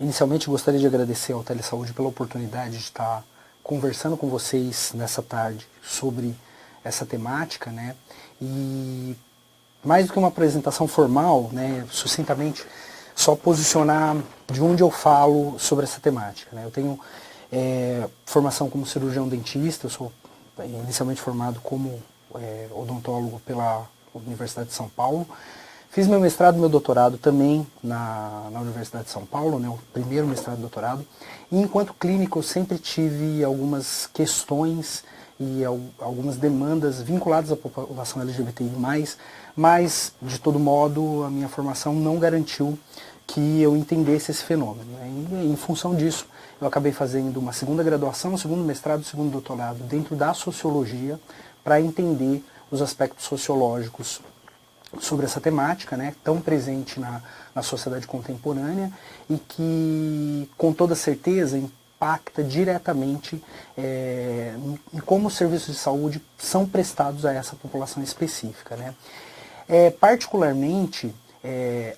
Inicialmente gostaria de agradecer ao Telesaúde pela oportunidade de estar conversando com vocês nessa tarde sobre essa temática, né? E mais do que uma apresentação formal, né, sucintamente, só posicionar de onde eu falo sobre essa temática, né? Eu tenho formação como cirurgião dentista, eu sou inicialmente formado como odontólogo pela Universidade de São Paulo. Fiz meu mestrado e meu doutorado também na Universidade de São Paulo, né, o primeiro mestrado e doutorado. E enquanto clínico eu sempre tive algumas questões e algumas demandas vinculadas à população LGBTI+, mas, de todo modo, a minha formação não garantiu que eu entendesse esse fenômeno, né? E, em função disso, eu acabei fazendo uma segunda graduação, um segundo mestrado, um segundo doutorado dentro da sociologia para entender os aspectos sociológicos sobre essa temática, né, tão presente na sociedade contemporânea e que, com toda certeza, impacta diretamente em como os serviços de saúde são prestados a essa população específica, né. Particularmente,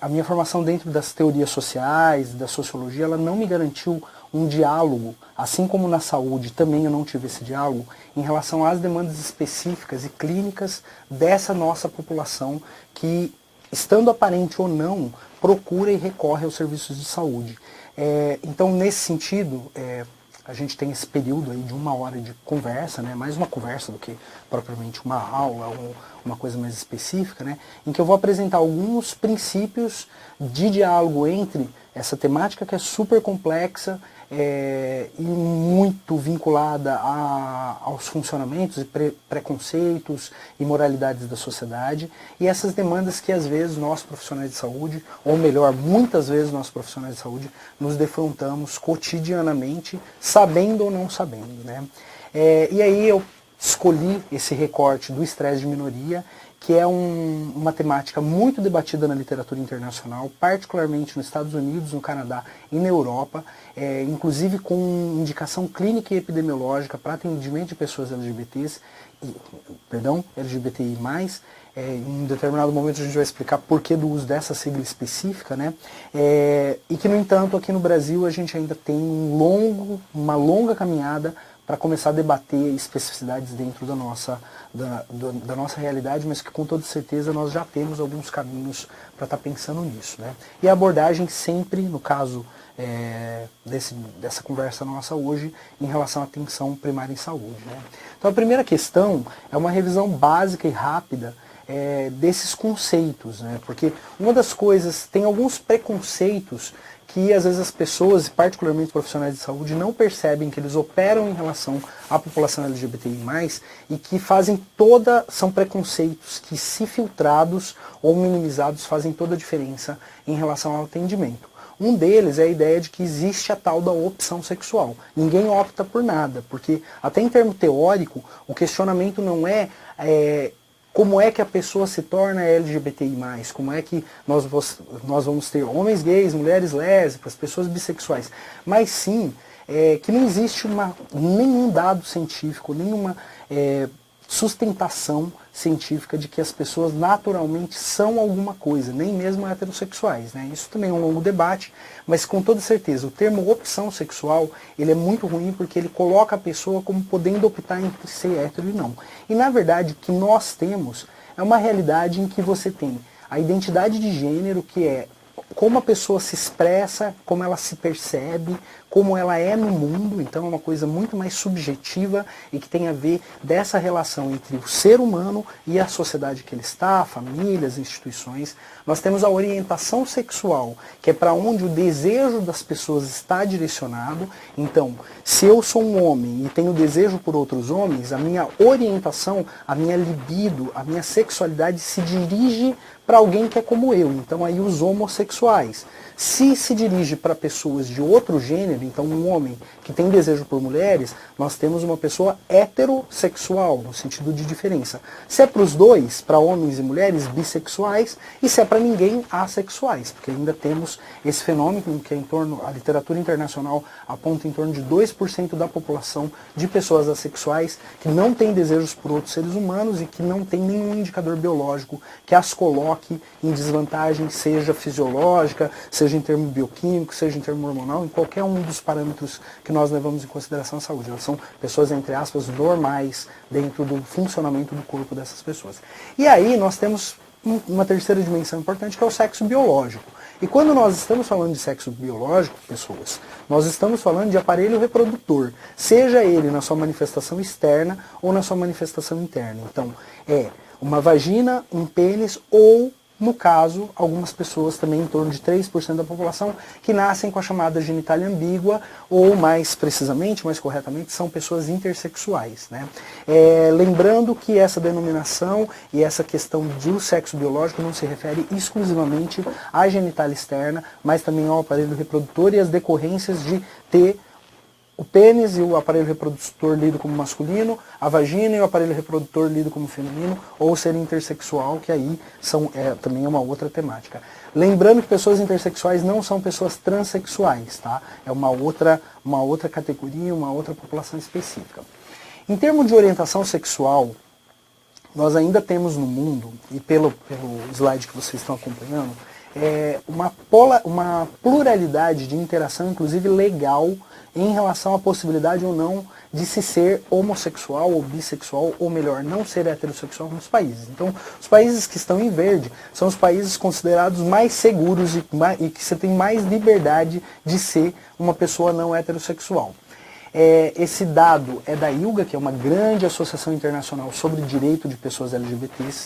a minha formação dentro das teorias sociais, da sociologia, ela não me garantiu um diálogo, assim como na saúde também eu não tive esse diálogo, em relação às demandas específicas e clínicas dessa nossa população que, estando aparente ou não, procura e recorre aos serviços de saúde. Então, nesse sentido, a gente tem esse período aí de 1 hora de conversa, né, mais uma conversa do que propriamente uma aula ou uma coisa mais específica, né, em que eu vou apresentar alguns princípios de diálogo entre essa temática que é super complexa e muito vinculada aos funcionamentos e preconceitos e moralidades da sociedade, e essas demandas que às vezes nós profissionais de saúde, ou melhor, muitas vezes nós profissionais de saúde, nos defrontamos cotidianamente, sabendo ou não sabendo, né? E aí eu escolhi esse recorte do estresse de minoria, que é uma temática muito debatida na literatura internacional, particularmente nos Estados Unidos, no Canadá e na Europa, inclusive com indicação clínica e epidemiológica para atendimento de pessoas LGBTI+. Em um determinado momento a gente vai explicar por que do uso dessa sigla específica, né? E que, no entanto, aqui no Brasil a gente ainda tem uma longa caminhada para começar a debater especificidades dentro da nossa realidade, mas que com toda certeza nós já temos alguns caminhos para estar pensando nisso, né? E a abordagem sempre, no caso dessa conversa nossa hoje, em relação à atenção primária em saúde, né? Então a primeira questão é uma revisão básica e rápida desses conceitos, né? Porque uma das coisas, tem alguns preconceitos que às vezes as pessoas, particularmente profissionais de saúde, não percebem que eles operam em relação à população LGBTI+, e que são preconceitos que, se filtrados ou minimizados, fazem toda a diferença em relação ao atendimento. Um deles é a ideia de que existe a tal da opção sexual. Ninguém opta por nada, porque até em termo teórico, o questionamento não é como é que a pessoa se torna LGBTI+, como é que nós vamos ter homens gays, mulheres lésbicas, pessoas bissexuais, mas sim que não existe nenhum dado científico, nenhuma sustentação científica de que as pessoas naturalmente são alguma coisa, nem mesmo heterossexuais, né? Isso também é um longo debate, mas com toda certeza o termo opção sexual ele é muito ruim porque ele coloca a pessoa como podendo optar entre ser hétero e não. E na verdade o que nós temos é uma realidade em que você tem a identidade de gênero, que é como a pessoa se expressa, como ela se percebe, como ela é no mundo. Então é uma coisa muito mais subjetiva e que tem a ver dessa relação entre o ser humano e a sociedade que ele está, famílias, instituições. Nós temos a orientação sexual, que é para onde o desejo das pessoas está direcionado. Então, se eu sou um homem e tenho desejo por outros homens, a minha orientação, a minha libido, a minha sexualidade se dirige para alguém que é como eu. Então aí os homossexuais. Se dirige para pessoas de outro gênero, então um homem que tem desejo por mulheres, nós temos uma pessoa heterossexual, no sentido de diferença. Se é para os dois, para homens e mulheres, bissexuais, e se é para ninguém, assexuais, porque ainda temos esse fenômeno que a literatura internacional aponta em torno de 2% da população de pessoas assexuais que não têm desejos por outros seres humanos e que não tem nenhum indicador biológico que as coloque em desvantagem, seja fisiológica, seja seja em termo bioquímico, seja em termo hormonal, em qualquer um dos parâmetros que nós levamos em consideração a saúde. Elas são pessoas, entre aspas, normais dentro do funcionamento do corpo dessas pessoas. E aí nós temos uma terceira dimensão importante, que é o sexo biológico. E quando nós estamos falando de sexo biológico, pessoas, nós estamos falando de aparelho reprodutor, seja ele na sua manifestação externa ou na sua manifestação interna. Então, é uma vagina, um pênis ou, no caso, algumas pessoas também, em torno de 3% da população, que nascem com a chamada genitália ambígua, ou mais precisamente, mais corretamente, são pessoas intersexuais, né? Lembrando que essa denominação e essa questão do sexo biológico não se refere exclusivamente à genitália externa, mas também ao aparelho reprodutor e às decorrências de ter o pênis e o aparelho reprodutor lido como masculino, a vagina e o aparelho reprodutor lido como feminino, ou ser intersexual, que aí também é uma outra temática. Lembrando que pessoas intersexuais não são pessoas transexuais, tá? É uma outra categoria, uma outra população específica. Em termos de orientação sexual, nós ainda temos no mundo, e pelo slide que vocês estão acompanhando, uma pluralidade de interação, inclusive legal, em relação à possibilidade ou não de se ser homossexual ou bissexual, ou melhor, não ser heterossexual nos países. Então, os países que estão em verde são os países considerados mais seguros e que você tem mais liberdade de ser uma pessoa não heterossexual. Esse dado é da ILGA, que é uma grande associação internacional sobre direito de pessoas LGBTI+,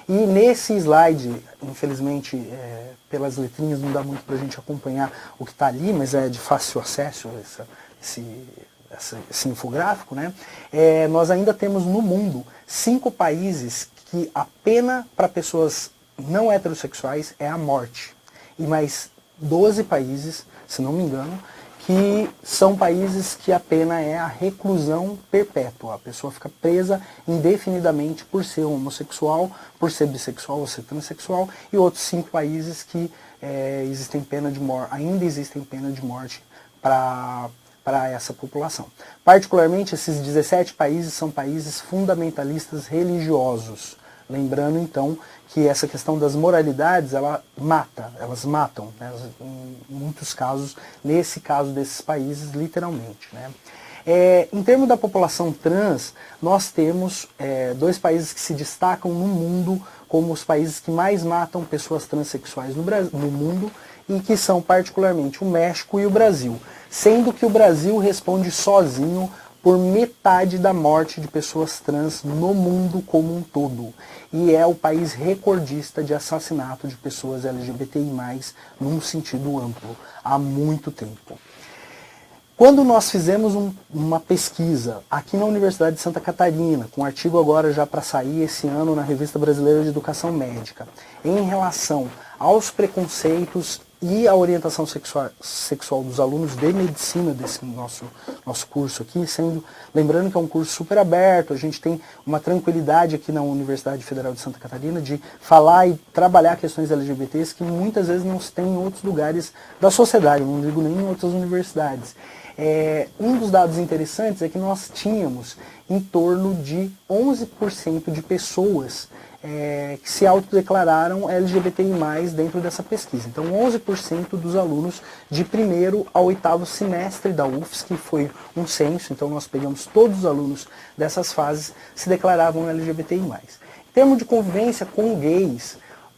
e nesse slide, infelizmente, pelas letrinhas não dá muito para a gente acompanhar o que está ali, mas é de fácil acesso esse infográfico, né? Nós ainda temos no mundo 5 países que a pena para pessoas não heterossexuais é a morte, e mais 12 países, se não me engano, que são países que a pena é a reclusão perpétua. A pessoa fica presa indefinidamente por ser homossexual, por ser bissexual ou ser transexual, e outros 5 países que ainda existem pena de morte para essa população. Particularmente, esses 17 países são países fundamentalistas religiosos. Lembrando, então, que essa questão das moralidades, elas matam, né? Em muitos casos, nesse caso desses países, literalmente, né? Em termos da população trans, nós temos 2 países que se destacam no mundo como os países que mais matam pessoas transexuais no mundo, e que são particularmente o México e o Brasil, sendo que o Brasil responde sozinho por metade da morte de pessoas trans no mundo como um todo. E é o país recordista de assassinato de pessoas LGBTI+, num sentido amplo, há muito tempo. Quando nós fizemos uma pesquisa aqui na Universidade de Santa Catarina, com um artigo agora já para sair esse ano na Revista Brasileira de Educação Médica, em relação aos preconceitos e a orientação sexual dos alunos de medicina desse nosso curso aqui, lembrando que é um curso super aberto, a gente tem uma tranquilidade aqui na Universidade Federal de Santa Catarina de falar e trabalhar questões LGBTs que muitas vezes não se tem em outros lugares da sociedade, não digo nem em outras universidades. Um dos dados interessantes é que nós tínhamos em torno de 11% de pessoas que se autodeclararam LGBTI+, dentro dessa pesquisa. Então, 11% dos alunos de 1º ao 8º semestre da UFSC, que foi um censo, então nós pegamos todos os alunos dessas fases, se declaravam LGBTI+. Em termos de convivência com gays,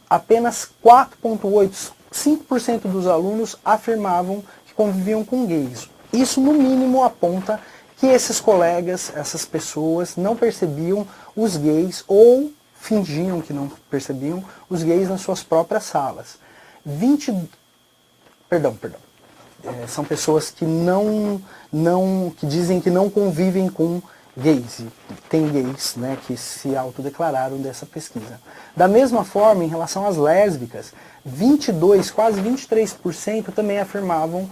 apenas 4,8%, 5% dos alunos afirmavam que conviviam com gays. Isso, no mínimo, aponta que esses colegas, essas pessoas, não percebiam os gays ou fingiam que não percebiam os gays nas suas próprias salas. São pessoas que que dizem que não convivem com gays. E tem gays, né, que se autodeclararam dessa pesquisa. Da mesma forma, em relação às lésbicas, 22, quase 23% também afirmaram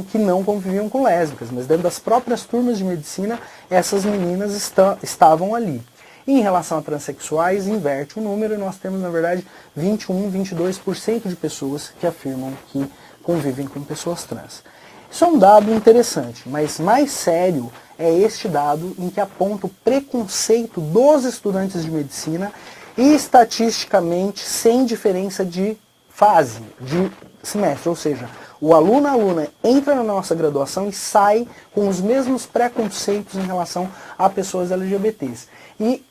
que não conviviam com lésbicas, mas dentro das próprias turmas de medicina, essas meninas estavam ali. Em relação a transexuais, inverte o número e nós temos, na verdade, 21, 22% de pessoas que afirmam que convivem com pessoas trans. Isso é um dado interessante, mas mais sério é este dado em que aponta o preconceito dos estudantes de medicina e estatisticamente sem diferença de fase de semestre, ou seja, o aluno, a aluna entra na nossa graduação e sai com os mesmos preconceitos em relação a pessoas LGBTs. E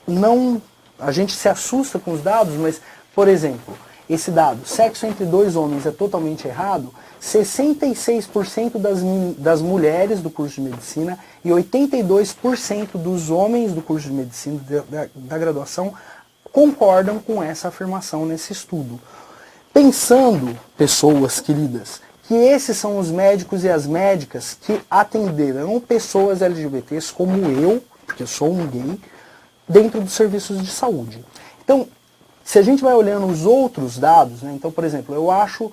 não, a gente se assusta com os dados, mas, por exemplo, esse dado, sexo entre dois homens é totalmente errado, 66% das mulheres do curso de medicina e 82% dos homens do curso de medicina da graduação concordam com essa afirmação nesse estudo. Pensando, pessoas queridas, que esses são os médicos e as médicas que atenderão pessoas LGBTs como eu, porque eu sou um gay, dentro dos serviços de saúde. Então, se a gente vai olhando os outros dados, né, então, por exemplo, eu acho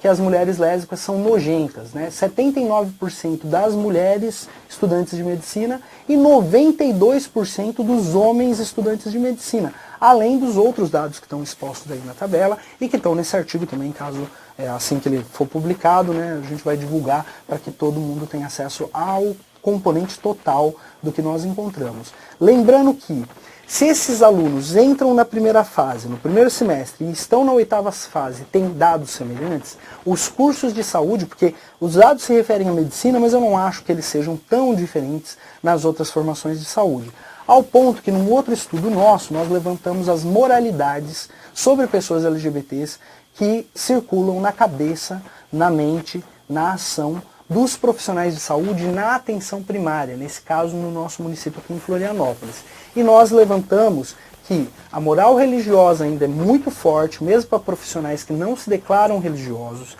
que as mulheres lésbicas são nojentas, né? 79% das mulheres estudantes de medicina e 92% dos homens estudantes de medicina, além dos outros dados que estão expostos aí na tabela e que estão nesse artigo também, caso assim que ele for publicado, né, a gente vai divulgar para que todo mundo tenha acesso ao componente total do que nós encontramos. Lembrando que se esses alunos entram na primeira fase, no primeiro semestre, e estão na oitava fase e têm dados semelhantes, os cursos de saúde, porque os dados se referem à medicina, mas eu não acho que eles sejam tão diferentes nas outras formações de saúde. Ao ponto que num outro estudo nosso, nós levantamos as moralidades sobre pessoas LGBTs que circulam na cabeça, na mente, na ação dos profissionais de saúde na atenção primária, nesse caso no nosso município aqui em Florianópolis. E nós levantamos que a moral religiosa ainda é muito forte, mesmo para profissionais que não se declaram religiosos,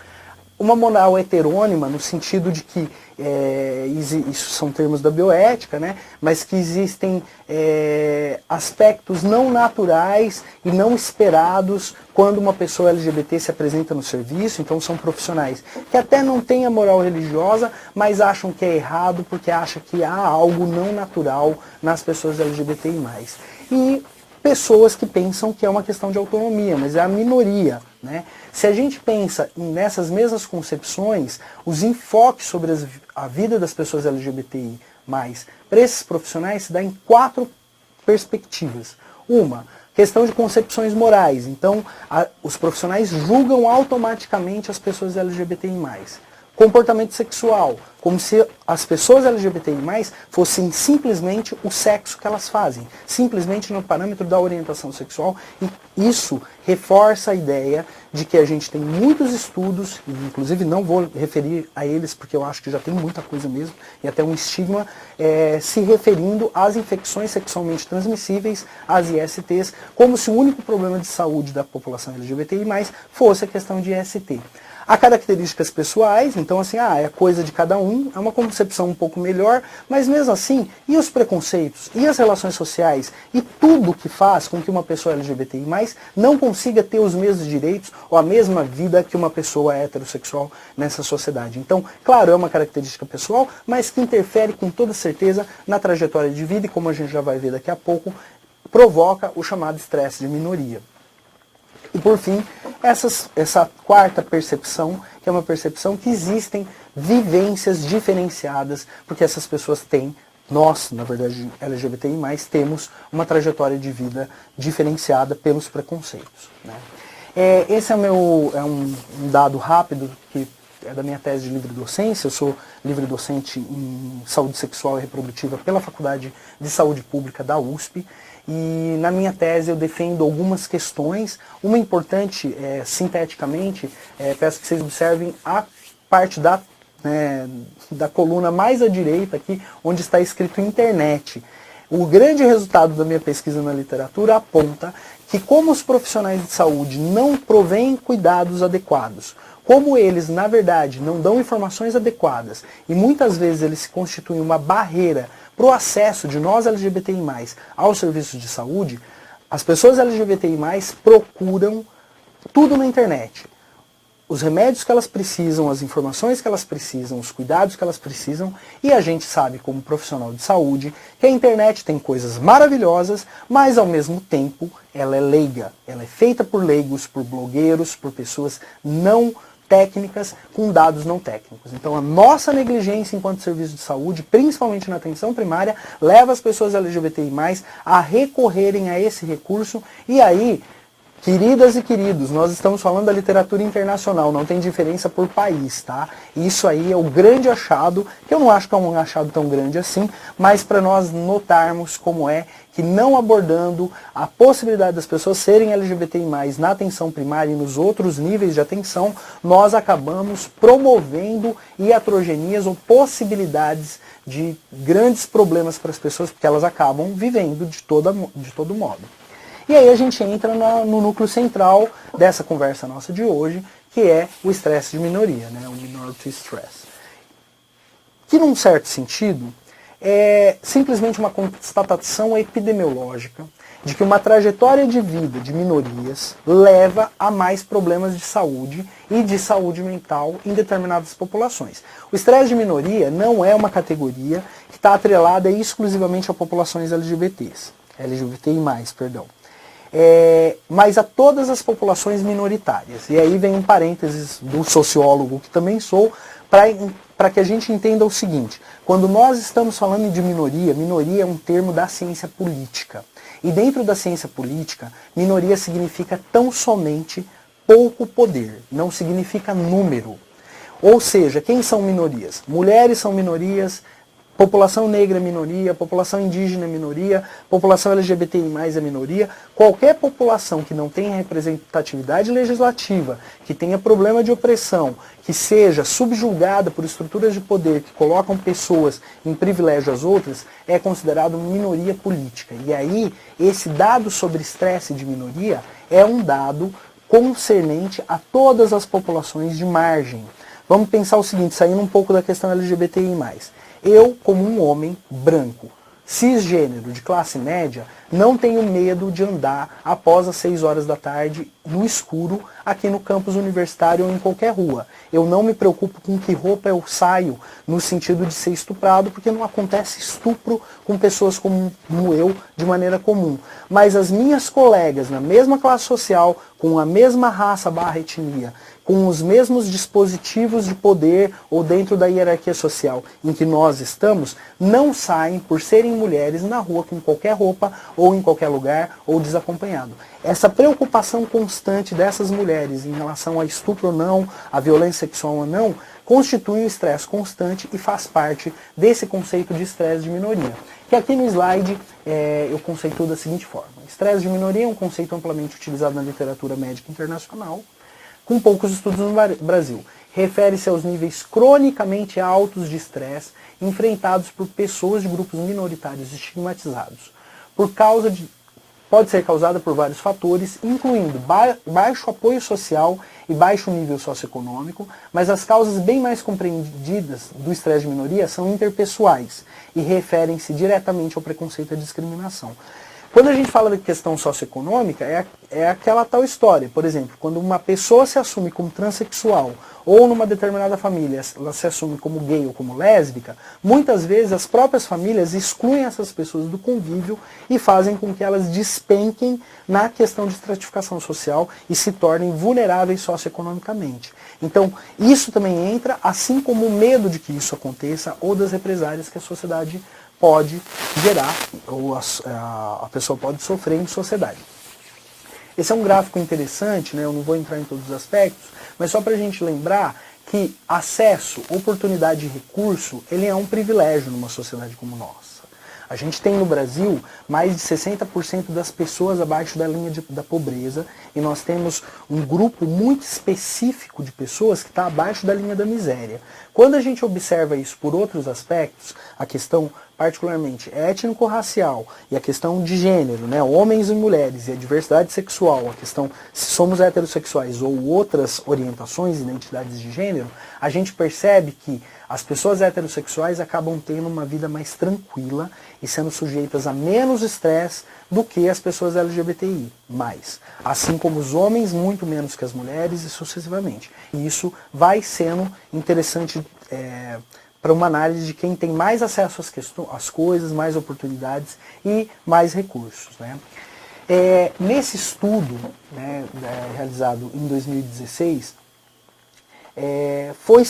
uma moral heterônima no sentido de que, isso são termos da bioética, né, mas que existem aspectos não naturais e não esperados quando uma pessoa LGBT se apresenta no serviço. Então são profissionais que até não têm a moral religiosa, mas acham que é errado porque acham que há algo não natural nas pessoas LGBTI+. E pessoas que pensam que é uma questão de autonomia, mas é a minoria, né? Se a gente pensa nessas mesmas concepções, os enfoques sobre a vida das pessoas LGBTI+, para esses profissionais se dá em 4 perspectivas. Uma, questão de concepções morais. Então, os profissionais julgam automaticamente as pessoas LGBTI+. Comportamento sexual, como se as pessoas LGBTI+, fossem simplesmente o sexo que elas fazem, simplesmente no parâmetro da orientação sexual, e isso reforça a ideia de que a gente tem muitos estudos, inclusive não vou referir a eles porque eu acho que já tem muita coisa mesmo, e até um estigma, se referindo às infecções sexualmente transmissíveis, às ISTs, como se o único problema de saúde da população LGBTI+, fosse a questão de IST. Há características pessoais, então assim, é coisa de cada um, é uma concepção um pouco melhor, mas mesmo assim, e os preconceitos, e as relações sociais, e tudo que faz com que uma pessoa LGBTI+, não consiga ter os mesmos direitos ou a mesma vida que uma pessoa heterossexual nessa sociedade. Então, claro, é uma característica pessoal, mas que interfere com toda certeza na trajetória de vida e, como a gente já vai ver daqui a pouco, provoca o chamado estresse de minoria. E por fim, essa quarta percepção, que é uma percepção que existem vivências diferenciadas, porque essas pessoas têm, nós, na verdade, LGBTI+, temos uma trajetória de vida diferenciada pelos preconceitos, né? Esse é um dado rápido que é da minha tese de livre docência. Eu sou livre docente em saúde sexual e reprodutiva pela Faculdade de Saúde Pública da USP. E na minha tese eu defendo algumas questões. Uma importante, sinteticamente, peço que vocês observem a parte da coluna mais à direita aqui, onde está escrito internet. O grande resultado da minha pesquisa na literatura aponta que, como os profissionais de saúde não provêm cuidados adequados, como eles, na verdade, não dão informações adequadas e muitas vezes eles se constituem uma barreira para o acesso de nós LGBTI+, aos serviços de saúde, as pessoas LGBTI+, procuram tudo na internet. Os remédios que elas precisam, as informações que elas precisam, os cuidados que elas precisam, e a gente sabe, como profissional de saúde, que a internet tem coisas maravilhosas, mas ao mesmo tempo ela é leiga. Ela é feita por leigos, por blogueiros, por pessoas não técnicas com dados não técnicos. Então a nossa negligência enquanto serviço de saúde, principalmente na atenção primária, leva as pessoas LGBTI+, a recorrerem a esse recurso, e aí Queridas e queridos, nós estamos falando da literatura internacional, não tem diferença por país, tá? Isso aí é o grande achado, que eu não acho que é um achado tão grande assim, mas para nós notarmos como é que não abordando a possibilidade das pessoas serem LGBTI+, na atenção primária e nos outros níveis de atenção, nós acabamos promovendo iatrogenias ou possibilidades de grandes problemas para as pessoas, porque elas acabam vivendo de todo modo. E aí a gente entra no núcleo central dessa conversa nossa de hoje, que é o estresse de minoria, né? O minority stress. Que num certo sentido é simplesmente uma constatação epidemiológica de que uma trajetória de vida de minorias leva a mais problemas de saúde e de saúde mental em determinadas populações. O estresse de minoria não é uma categoria que está atrelada exclusivamente a populações LGBTI+, perdão. Mas a todas as populações minoritárias. E aí vem um parênteses do sociólogo, que também sou, para que a gente entenda o seguinte: quando nós estamos falando de minoria, minoria é um termo da ciência política. E dentro da ciência política, minoria significa tão somente pouco poder, não significa número. Ou seja, quem são minorias? Mulheres são minorias, população negra é minoria, população indígena é minoria, população LGBTI+, é minoria. Qualquer população que não tenha representatividade legislativa, que tenha problema de opressão, que seja subjugada por estruturas de poder que colocam pessoas em privilégio às outras, é considerado minoria política. E aí, esse dado sobre estresse de minoria é um dado concernente a todas as populações de margem. Vamos pensar o seguinte, saindo um pouco da questão LGBTI+. Eu, como um homem branco, cisgênero, de classe média, não tenho medo de andar após as 6 horas da tarde no escuro aqui no campus universitário ou em qualquer rua. Eu não me preocupo com que roupa eu saio no sentido de ser estuprado, porque não acontece estupro com pessoas como eu de maneira comum. Mas as minhas colegas na mesma classe social, com a mesma raça / etnia, com os mesmos dispositivos de poder ou dentro da hierarquia social em que nós estamos, não saem por serem mulheres na rua com qualquer roupa ou em qualquer lugar ou desacompanhado. Essa preocupação constante dessas mulheres em relação a estupro ou não, a violência sexual ou não, constitui um estresse constante e faz parte desse conceito de estresse de minoria. Que aqui no slide eu conceituo da seguinte forma. Estresse de minoria é um conceito amplamente utilizado na literatura médica internacional, com poucos estudos no Brasil. Refere-se aos níveis cronicamente altos de estresse enfrentados por pessoas de grupos minoritários estigmatizados. Pode ser causada por vários fatores, incluindo baixo apoio social e baixo nível socioeconômico, mas as causas bem mais compreendidas do estresse de minoria são interpessoais e referem-se diretamente ao preconceito e à discriminação. Quando a gente fala de questão socioeconômica, é aquela tal história. Por exemplo, quando uma pessoa se assume como transexual ou numa determinada família ela se assume como gay ou como lésbica, muitas vezes as próprias famílias excluem essas pessoas do convívio e fazem com que elas despenquem na questão de estratificação social e se tornem vulneráveis socioeconomicamente. Então, isso também entra, assim como o medo de que isso aconteça ou das represálias que a sociedade pode gerar, ou a pessoa pode sofrer em sociedade. Esse é um gráfico interessante, né? Eu não vou entrar em todos os aspectos, mas só para a gente lembrar que acesso, oportunidade e recurso, ele é um privilégio numa sociedade como nossa. A gente tem no Brasil mais de 60% das pessoas abaixo da linha da pobreza e nós temos um grupo muito específico de pessoas que está abaixo da linha da miséria. Quando a gente observa isso por outros aspectos, a questão particularmente étnico-racial e a questão de gênero, né, homens e mulheres, e a diversidade sexual, a questão se somos heterossexuais ou outras orientações, identidades de gênero, a gente percebe que as pessoas heterossexuais acabam tendo uma vida mais tranquila e sendo sujeitas a menos estresse do que as pessoas LGBTI+. Assim como os homens, muito menos que as mulheres e sucessivamente. E isso vai sendo interessante para uma análise de quem tem mais acesso às coisas, mais oportunidades e mais recursos, né? Nesse estudo, né, realizado em 2016, foi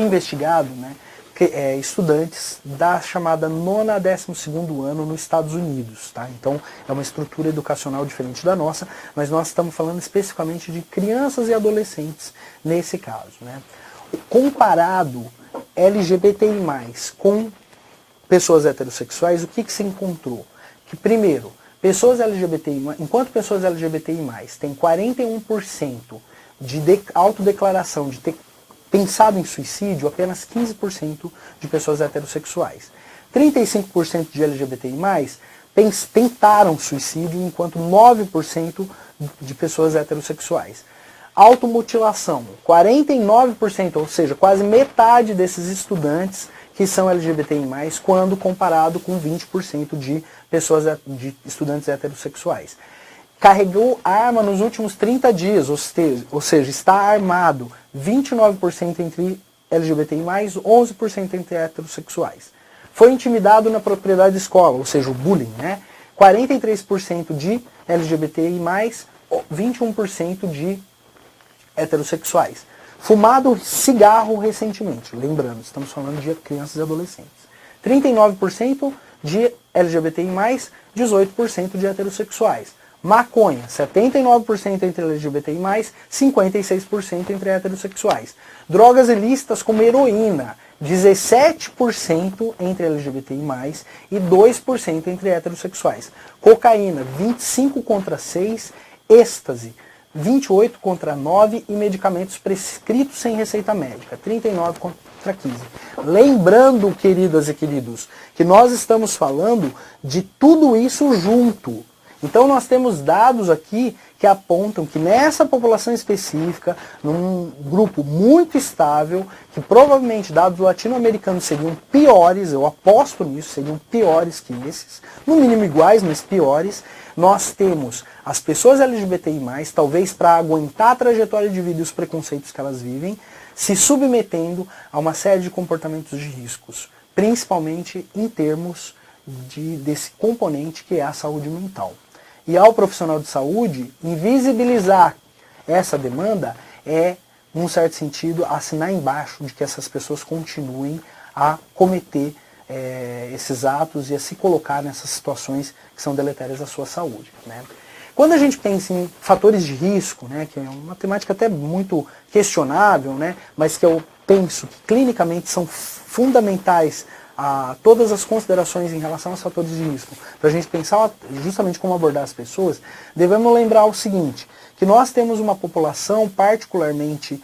investigado, né, estudantes da chamada 9ª a 12º ano nos Estados Unidos. Tá? Então é uma estrutura educacional diferente da nossa, mas nós estamos falando especificamente de crianças e adolescentes nesse caso. Né? Comparado LGBTI+, com pessoas heterossexuais, o que se encontrou? Que primeiro, enquanto pessoas LGBTI+, têm 41% de autodeclaração de ter pensado em suicídio, apenas 15% de pessoas heterossexuais. 35% de LGBTI+, tentaram suicídio, enquanto 9% de pessoas heterossexuais. Automutilação, 49%, ou seja, quase metade desses estudantes que são LGBTI+, quando comparado com 20% de estudantes heterossexuais. Carregou arma nos últimos 30 dias, ou seja, está armado, 29% entre LGBTI+, 11% entre heterossexuais. Foi intimidado na propriedade da escola, ou seja, o bullying, né? 43% de LGBTI+, 21% de heterossexuais. Fumado cigarro recentemente, lembrando, estamos falando de crianças e adolescentes. 39% de LGBTI+, 18% de heterossexuais. Maconha, 79% entre LGBTI+, 56% entre heterossexuais. Drogas ilícitas como heroína, 17% entre LGBTI+, e 2% entre heterossexuais. Cocaína, 25 contra 6, êxtase, 28 contra 9 e medicamentos prescritos sem receita médica, 39 contra 15. Lembrando, queridas e queridos, que nós estamos falando de tudo isso junto. Então nós temos dados aqui que apontam que nessa população específica, num grupo muito estável, que provavelmente dados latino-americanos seriam piores, eu aposto nisso, seriam piores que esses, no mínimo iguais, mas piores, nós temos as pessoas LGBTI+, talvez para aguentar a trajetória de vida e os preconceitos que elas vivem, se submetendo a uma série de comportamentos de riscos, principalmente em termos desse componente que é a saúde mental. E ao profissional de saúde, invisibilizar essa demanda é, num certo sentido, assinar embaixo de que essas pessoas continuem a cometer esses atos e a se colocar nessas situações que são deletérias à sua saúde. Né? Quando a gente pensa em fatores de risco, né, que é uma temática até muito questionável, né, mas que eu penso que clinicamente são fundamentais a todas as considerações em relação aos fatores de risco, para a gente pensar justamente como abordar as pessoas, devemos lembrar o seguinte, que nós temos uma população particularmente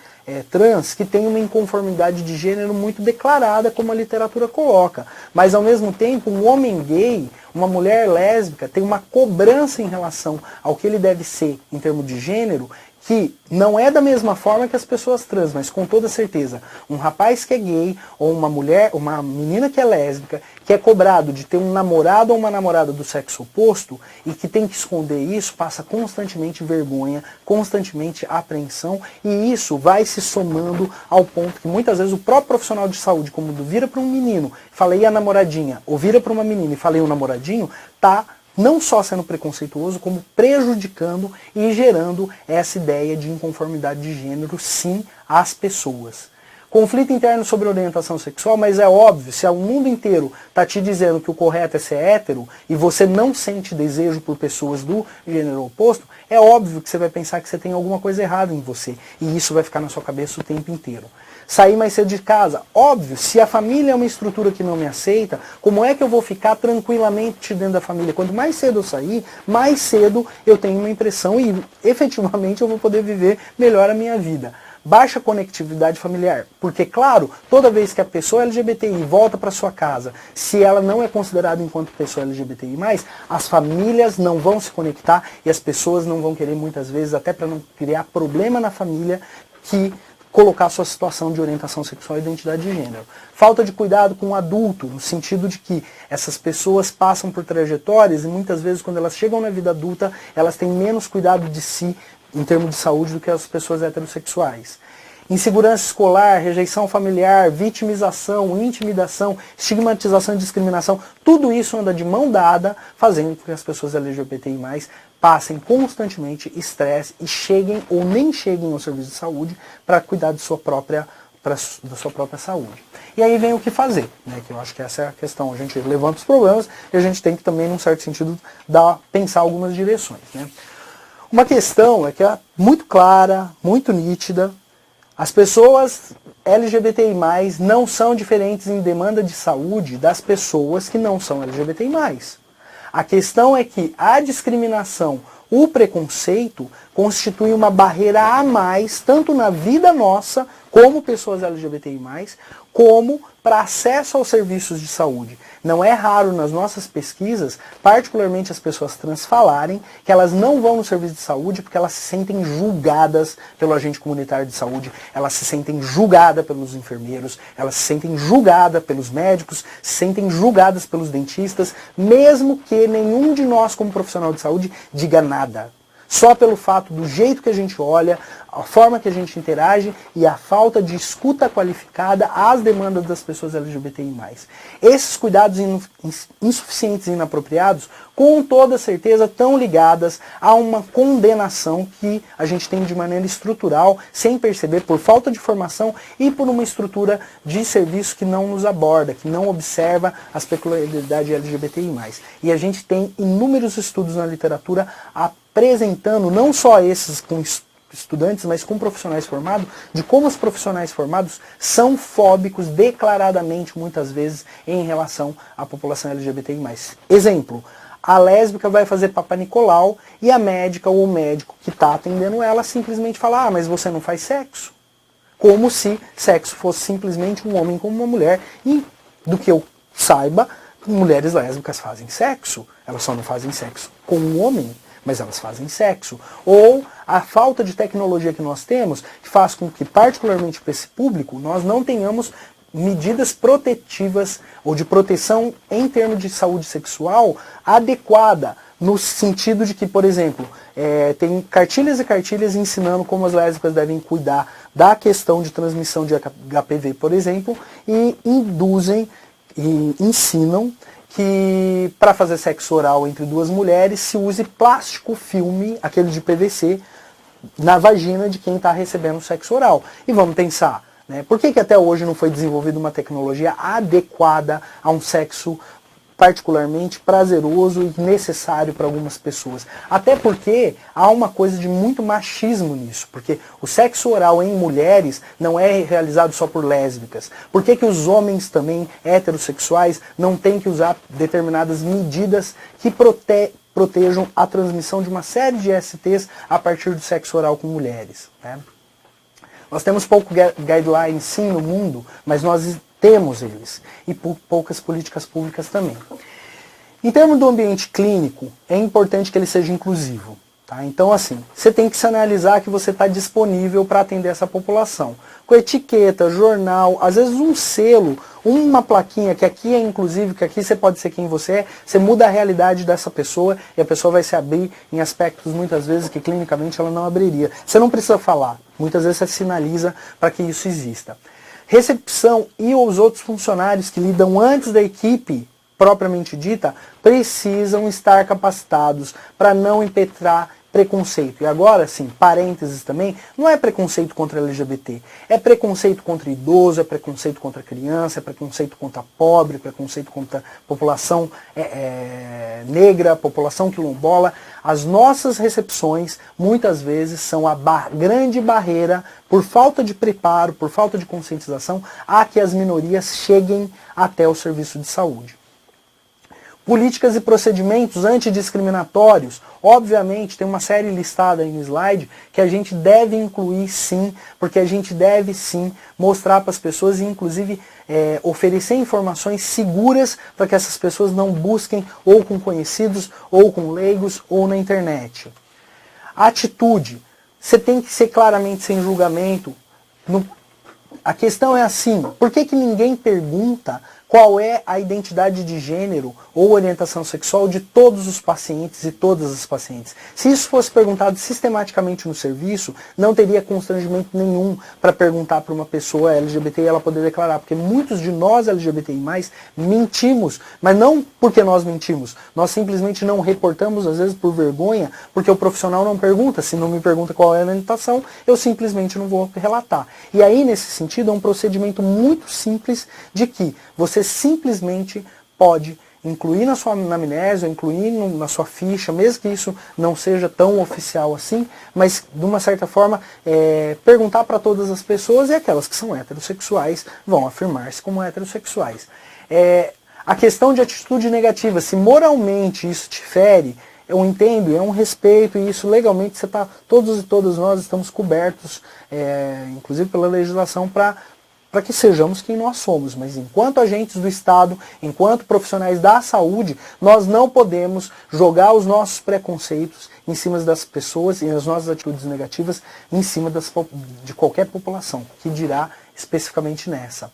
trans que tem uma inconformidade de gênero muito declarada, como a literatura coloca, mas ao mesmo tempo um homem gay, uma mulher lésbica tem uma cobrança em relação ao que ele deve ser em termos de gênero, que não é da mesma forma que as pessoas trans, mas com toda certeza, um rapaz que é gay, ou uma mulher, uma menina que é lésbica, que é cobrado de ter um namorado ou uma namorada do sexo oposto, e que tem que esconder isso, passa constantemente vergonha, constantemente apreensão, e isso vai se somando ao ponto que muitas vezes o próprio profissional de saúde, como vira para um menino, falei a namoradinha, ou vira para uma menina e falei o namoradinho, tá não só sendo preconceituoso, como prejudicando e gerando essa ideia de inconformidade de gênero, sim, às pessoas. Conflito interno sobre orientação sexual, mas é óbvio, se o mundo inteiro está te dizendo que o correto é ser hétero, e você não sente desejo por pessoas do gênero oposto, é óbvio que você vai pensar que você tem alguma coisa errada em você, e isso vai ficar na sua cabeça o tempo inteiro. Sair mais cedo de casa. Óbvio, se a família é uma estrutura que não me aceita, como é que eu vou ficar tranquilamente dentro da família? Quanto mais cedo eu sair, mais cedo eu tenho uma impressão e efetivamente eu vou poder viver melhor a minha vida. Baixa conectividade familiar, porque claro, toda vez que a pessoa LGBTI volta para sua casa, se ela não é considerada enquanto pessoa LGBTI+, as famílias não vão se conectar e as pessoas não vão querer muitas vezes, até para não criar problema na família, que colocar sua situação de orientação sexual e identidade de gênero. Falta de cuidado com o adulto, no sentido de que essas pessoas passam por trajetórias e muitas vezes quando elas chegam na vida adulta, elas têm menos cuidado de si em termos de saúde do que as pessoas heterossexuais. Insegurança escolar, rejeição familiar, vitimização, intimidação, estigmatização e discriminação, tudo isso anda de mão dada, fazendo com que as pessoas LGBTI+, passem constantemente estresse e cheguem ou nem cheguem ao serviço de saúde para cuidar de sua própria da sua própria saúde. E aí vem o que fazer, né? Que eu acho que essa é a questão. A gente levanta os problemas e a gente tem que também, num certo sentido, pensar algumas direções, né? Uma questão é que é muito clara, muito nítida. As pessoas LGBTI+, não são diferentes em demanda de saúde das pessoas que não são LGBTI+. A questão é que a discriminação, o preconceito, constitui uma barreira a mais, tanto na vida nossa, como pessoas LGBTI+, como para acesso aos serviços de saúde. Não é raro nas nossas pesquisas, particularmente as pessoas trans, falarem que elas não vão no serviço de saúde porque elas se sentem julgadas pelo agente comunitário de saúde, elas se sentem julgadas pelos enfermeiros, elas se sentem julgadas pelos médicos, se sentem julgadas pelos dentistas, mesmo que nenhum de nós, como profissional de saúde, diga nada. Só pelo fato do jeito que a gente olha, a forma que a gente interage e a falta de escuta qualificada às demandas das pessoas LGBTI+. Esses cuidados insuficientes e inapropriados, com toda certeza, estão ligadas a uma condenação que a gente tem de maneira estrutural, sem perceber, por falta de formação e por uma estrutura de serviço que não nos aborda, que não observa as peculiaridades LGBTI+. E a gente tem inúmeros estudos na literatura apresentando, não só esses com estudantes, mas com profissionais formados, de como os profissionais formados são fóbicos declaradamente, muitas vezes, em relação à população LGBTI+. Exemplo, a lésbica vai fazer Papa Nicolau e a médica ou o médico que está atendendo ela simplesmente fala, ah, mas você não faz sexo. Como se sexo fosse simplesmente um homem com uma mulher, e do que eu saiba, mulheres lésbicas fazem sexo, elas só não fazem sexo com um homem, mas elas fazem sexo. Ou a falta de tecnologia que nós temos, que faz com que, particularmente para esse público, nós não tenhamos medidas protetivas ou de proteção em termos de saúde sexual adequada, no sentido de que, por exemplo, tem cartilhas e cartilhas ensinando como as lésbicas devem cuidar da questão de transmissão de HPV, por exemplo, e induzem e ensinam que para fazer sexo oral entre duas mulheres se use plástico filme, aquele de PVC, na vagina de quem está recebendo sexo oral. E vamos pensar, né, por que até hoje não foi desenvolvida uma tecnologia adequada a um sexo particularmente prazeroso e necessário para algumas pessoas? Até porque há uma coisa de muito machismo nisso, porque o sexo oral em mulheres não é realizado só por lésbicas. Por que os homens também heterossexuais não têm que usar determinadas medidas que protejam a transmissão de uma série de STs a partir do sexo oral com mulheres, né? Nós temos pouco guidelines sim no mundo, mas nós temos eles, e poucas políticas públicas também. Em termos do ambiente clínico, é importante que ele seja inclusivo. Tá? Então, assim, você tem que se analisar que você está disponível para atender essa população. Com etiqueta, jornal, às vezes um selo, uma plaquinha, que aqui é inclusivo, que aqui você pode ser quem você é, você muda a realidade dessa pessoa e a pessoa vai se abrir em aspectos, muitas vezes, que clinicamente ela não abriria. Você não precisa falar, muitas vezes você sinaliza para que isso exista. Recepção e os outros funcionários que lidam antes da equipe propriamente dita precisam estar capacitados para não impetrar preconceito. E agora, sim, parênteses também, não é preconceito contra LGBT, é preconceito contra idoso, é preconceito contra criança, é preconceito contra pobre, preconceito contra população negra, população quilombola. As nossas recepções, muitas vezes, são a grande barreira, por falta de preparo, por falta de conscientização, a que as minorias cheguem até o serviço de saúde. Políticas e procedimentos antidiscriminatórios, obviamente tem uma série listada aí no slide que a gente deve incluir sim, porque a gente deve sim mostrar para as pessoas e inclusive oferecer informações seguras para que essas pessoas não busquem ou com conhecidos, ou com leigos, ou na internet. Atitude, você tem que ser claramente sem julgamento. A questão é assim, por que ninguém pergunta qual é a identidade de gênero ou orientação sexual de todos os pacientes e todas as pacientes. Se isso fosse perguntado sistematicamente no serviço, não teria constrangimento nenhum para perguntar para uma pessoa LGBT e ela poder declarar, porque muitos de nós LGBTI+, mentimos, mas não porque nós mentimos, nós simplesmente não reportamos, às vezes por vergonha, porque o profissional não pergunta, se não me pergunta qual é a orientação, eu simplesmente não vou relatar. E aí, nesse sentido, é um procedimento muito simples de que você simplesmente pode incluir na sua anamnese, ou incluir na sua ficha, mesmo que isso não seja tão oficial assim, mas de uma certa forma perguntar para todas as pessoas, e aquelas que são heterossexuais vão afirmar-se como heterossexuais. A questão de atitude negativa, se moralmente isso te fere, eu entendo, é um respeito, e isso legalmente todos e todas nós estamos cobertos, inclusive pela legislação, para que sejamos quem nós somos. Mas enquanto agentes do Estado, enquanto profissionais da saúde, nós não podemos jogar os nossos preconceitos em cima das pessoas e as nossas atitudes negativas em cima de qualquer população, que dirá especificamente nessa.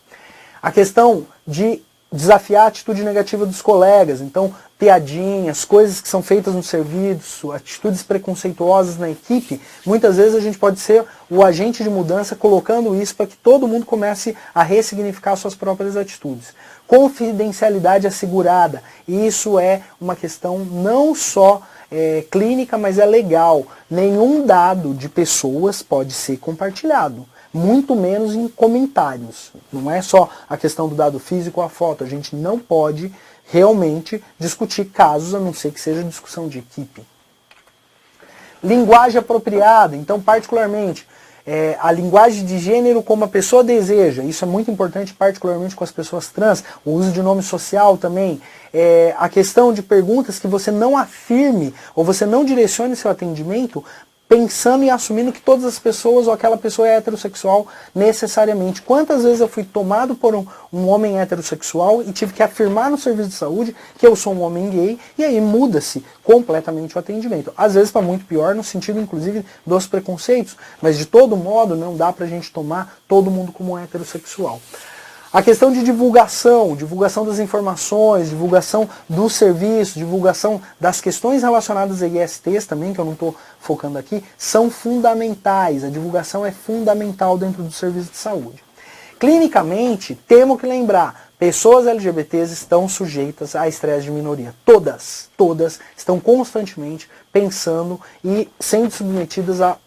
A questão de desafiar a atitude negativa dos colegas, então piadinhas, coisas que são feitas no serviço, atitudes preconceituosas na equipe, muitas vezes a gente pode ser o agente de mudança colocando isso para que todo mundo comece a ressignificar suas próprias atitudes. Confidencialidade assegurada, isso é uma questão não só clínica, mas é legal. Nenhum dado de pessoas pode ser compartilhado, muito menos em comentários. Não é só a questão do dado físico ou a foto. A gente não pode realmente discutir casos, a não ser que seja discussão de equipe. Linguagem apropriada. Então, particularmente, a linguagem de gênero como a pessoa deseja. Isso é muito importante, particularmente com as pessoas trans. O uso de nome social também. A questão de perguntas que você não afirme ou você não direcione seu atendimento pensando e assumindo que todas as pessoas ou aquela pessoa é heterossexual necessariamente. Quantas vezes eu fui tomado por um homem heterossexual e tive que afirmar no serviço de saúde que eu sou um homem gay, e aí muda-se completamente o atendimento. Às vezes está muito pior, no sentido inclusive dos preconceitos, mas de todo modo não dá pra gente tomar todo mundo como heterossexual. A questão de divulgação das informações, divulgação do serviço, divulgação das questões relacionadas a ISTs também, que eu não estou focando aqui, são fundamentais. A divulgação é fundamental dentro do serviço de saúde. Clinicamente, temos que lembrar, pessoas LGBTs estão sujeitas a estresse de minoria. Todas estão constantemente pensando e sendo submetidas a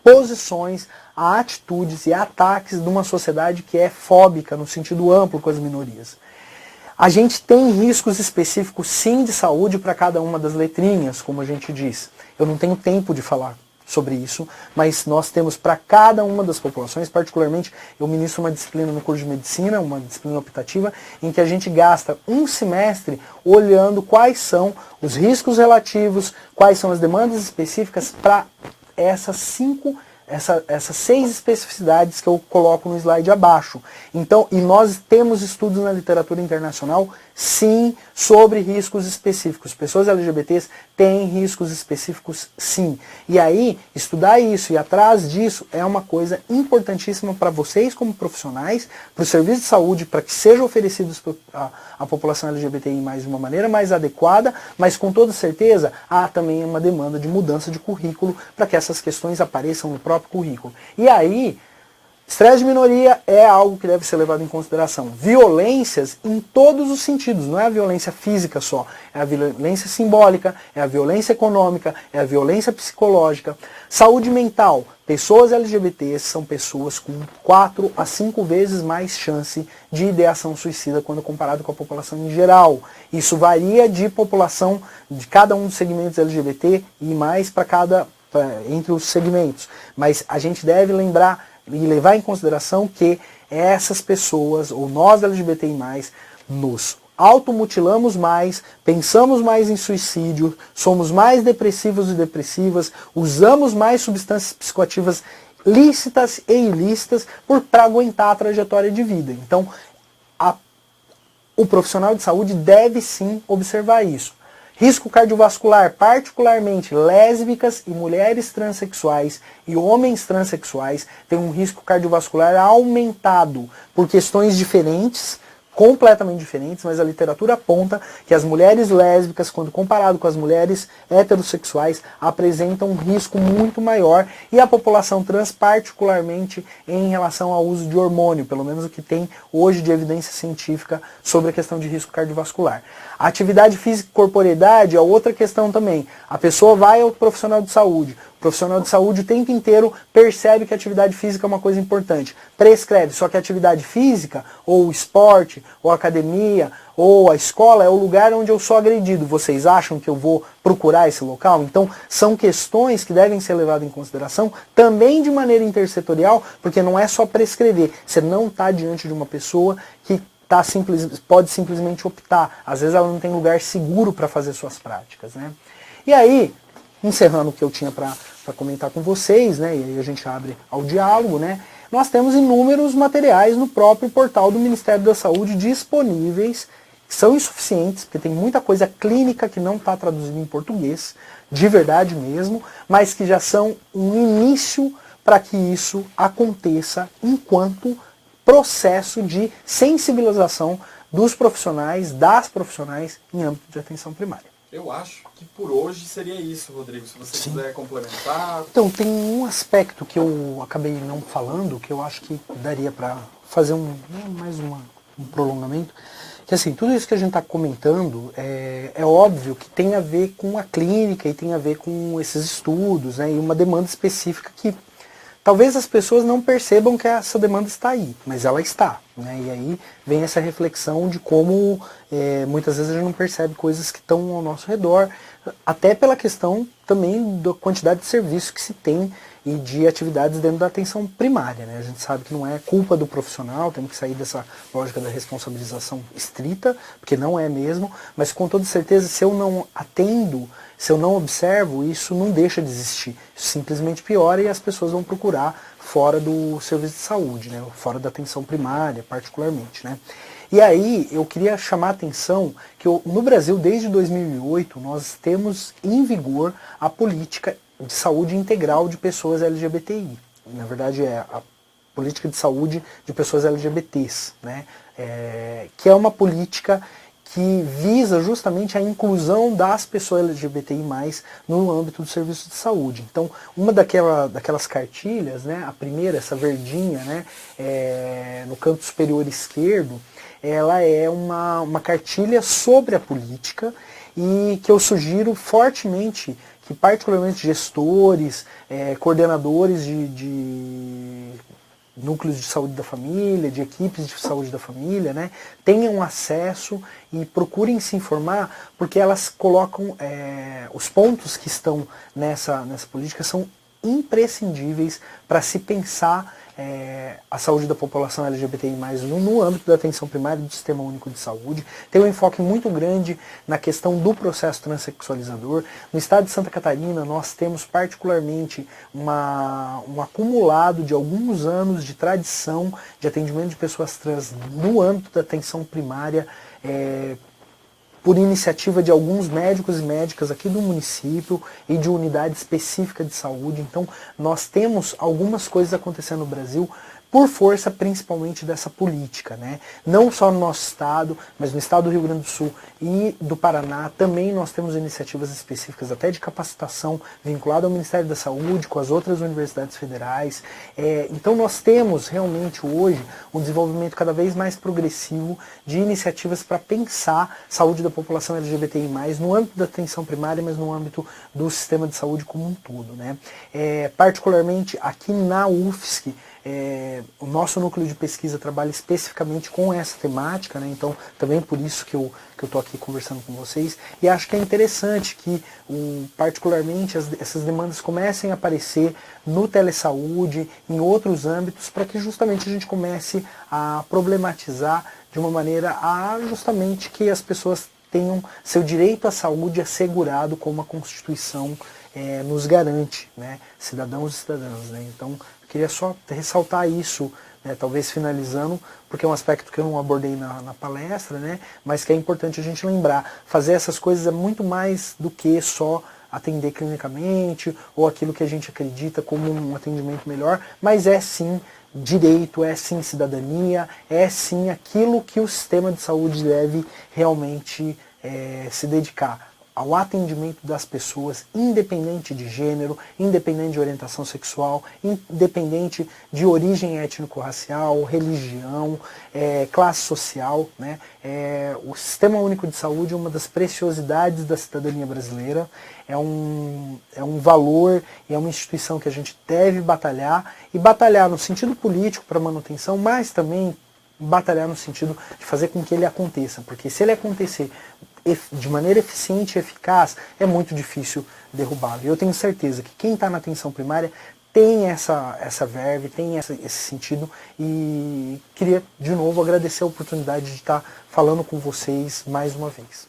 posições, a atitudes e ataques de uma sociedade que é fóbica no sentido amplo com as minorias. A gente tem riscos específicos sim de saúde para cada uma das letrinhas, como a gente diz. Eu não tenho tempo de falar sobre isso, mas nós temos para cada uma das populações, particularmente eu ministro uma disciplina no curso de medicina, uma disciplina optativa, em que a gente gasta um semestre olhando quais são os riscos relativos, quais são as demandas específicas para essas 6 especificidades que eu coloco no slide abaixo. Então, e nós temos estudos na literatura internacional, sim, sobre riscos específicos. Pessoas LGBTs têm riscos específicos, sim. E aí, estudar isso e ir atrás disso é uma coisa importantíssima para vocês como profissionais, para o serviço de saúde, para que sejam oferecidos à população LGBTI de uma maneira mais adequada, mas com toda certeza há também uma demanda de mudança de currículo para que essas questões apareçam no próprio currículo. E aí, estresse de minoria é algo que deve ser levado em consideração. Violências em todos os sentidos, não é a violência física só, é a violência simbólica, é a violência econômica, é a violência psicológica. Saúde mental, pessoas LGBTs são pessoas com 4 a 5 vezes mais chance de ideação suicida quando comparado com a população em geral. Isso varia de população de cada um dos segmentos LGBT e mais entre os segmentos. Mas a gente deve lembrar e levar em consideração que essas pessoas, ou nós LGBTI+, nos automutilamos mais, pensamos mais em suicídio, somos mais depressivos e depressivas, usamos mais substâncias psicoativas lícitas e ilícitas para aguentar a trajetória de vida. Então, o profissional de saúde deve sim observar isso. Risco cardiovascular, particularmente lésbicas e mulheres transexuais e homens transexuais têm um risco cardiovascular aumentado por questões diferentes, completamente diferentes, mas a literatura aponta que as mulheres lésbicas, quando comparado com as mulheres heterossexuais, apresentam um risco muito maior, e a população trans particularmente em relação ao uso de hormônio, pelo menos o que tem hoje de evidência científica sobre a questão de risco cardiovascular. A atividade física e corporeidade é outra questão também. A pessoa vai ao profissional de saúde. O profissional de saúde o tempo inteiro percebe que a atividade física é uma coisa importante. Prescreve, só que a atividade física, ou o esporte, ou a academia, ou a escola é o lugar onde eu sou agredido. Vocês acham que eu vou procurar esse local? Então, são questões que devem ser levadas em consideração também de maneira intersetorial, porque não é só prescrever. Você não está diante de uma pessoa que pode simplesmente optar. Às vezes ela não tem lugar seguro para fazer suas práticas, né? E aí, encerrando o que eu tinha para comentar com vocês, né, e aí a gente abre ao diálogo, né, nós temos inúmeros materiais no próprio portal do Ministério da Saúde disponíveis, que são insuficientes, porque tem muita coisa clínica que não está traduzida em português, de verdade mesmo, mas que já são um início para que isso aconteça enquanto processo de sensibilização dos profissionais, das profissionais em âmbito de atenção primária. Eu acho que por hoje seria isso, Rodrigo, se você quiser complementar. Então, tem um aspecto que eu acabei não falando, que eu acho que daria para fazer um prolongamento, que assim, tudo isso que a gente está comentando é óbvio que tem a ver com a clínica e tem a ver com esses estudos, né, e uma demanda específica que talvez as pessoas não percebam que essa demanda está aí, mas ela está, né? E aí vem essa reflexão de como muitas vezes a gente não percebe coisas que estão ao nosso redor, até pela questão também da quantidade de serviços que se tem e de atividades dentro da atenção primária, né? A gente sabe que não é culpa do profissional, temos que sair dessa lógica da responsabilização estrita, porque não é mesmo, mas com toda certeza, se eu não atendo, se eu não observo, isso não deixa de existir. Isso simplesmente piora e as pessoas vão procurar fora do serviço de saúde, né? Fora da atenção primária, particularmente, né? E aí eu queria chamar a atenção que no Brasil, desde 2008, nós temos em vigor a política de saúde integral de pessoas LGBTI. Na verdade é a política de saúde de pessoas LGBTs, né? Que é uma política que visa justamente a inclusão das pessoas LGBTI+, no âmbito do serviço de saúde. Então, uma daquelas cartilhas, né, a primeira, essa verdinha, né, no canto superior esquerdo, ela é uma cartilha sobre a política e que eu sugiro fortemente que particularmente gestores, coordenadores de núcleos de saúde da família, de equipes de saúde da família, né, tenham acesso e procurem se informar, porque elas colocam os pontos que estão nessa política são imprescindíveis para se pensar a saúde da população LGBTI+, no âmbito da atenção primária do Sistema Único de Saúde. Tem um enfoque muito grande na questão do processo transexualizador. No estado de Santa Catarina, nós temos particularmente um acumulado de alguns anos de tradição de atendimento de pessoas trans no âmbito da atenção primária, por iniciativa de alguns médicos e médicas aqui do município e de unidade específica de saúde. Então, nós temos algumas coisas acontecendo no Brasil por força principalmente dessa política, né? Não só no nosso estado, mas no estado do Rio Grande do Sul e do Paraná também nós temos iniciativas específicas até de capacitação vinculada ao Ministério da Saúde, com as outras universidades federais. Então nós temos realmente hoje um desenvolvimento cada vez mais progressivo de iniciativas para pensar saúde da população LGBTI+, no âmbito da atenção primária, mas no âmbito do sistema de saúde como um todo, né? Particularmente aqui na UFSC, o nosso núcleo de pesquisa trabalha especificamente com essa temática, né? Então também por isso que eu estou aqui conversando com vocês, e acho que é interessante que particularmente essas demandas comecem a aparecer no telesaúde, em outros âmbitos, para que justamente a gente comece a problematizar de uma maneira a justamente que as pessoas tenham seu direito à saúde assegurado como a Constituição nos garante, né? Cidadãos e cidadãs, né? Então queria só ressaltar isso, né, talvez finalizando, porque é um aspecto que eu não abordei na palestra, né, mas que é importante a gente lembrar. Fazer essas coisas é muito mais do que só atender clinicamente ou aquilo que a gente acredita como um atendimento melhor, mas sim direito, é sim cidadania, é sim aquilo que o sistema de saúde deve realmente se dedicar ao atendimento das pessoas, independente de gênero, independente de orientação sexual, independente de origem étnico-racial, religião, classe social, né? O Sistema Único de Saúde é uma das preciosidades da cidadania brasileira, é um valor e é uma instituição que a gente deve batalhar, e batalhar no sentido político para manutenção, mas também batalhar no sentido de fazer com que ele aconteça, porque se ele acontecer de maneira eficiente e eficaz, é muito difícil derrubá-lo. E eu tenho certeza que quem está na atenção primária tem essa verve, tem esse sentido, e queria de novo agradecer a oportunidade de estar falando com vocês mais uma vez.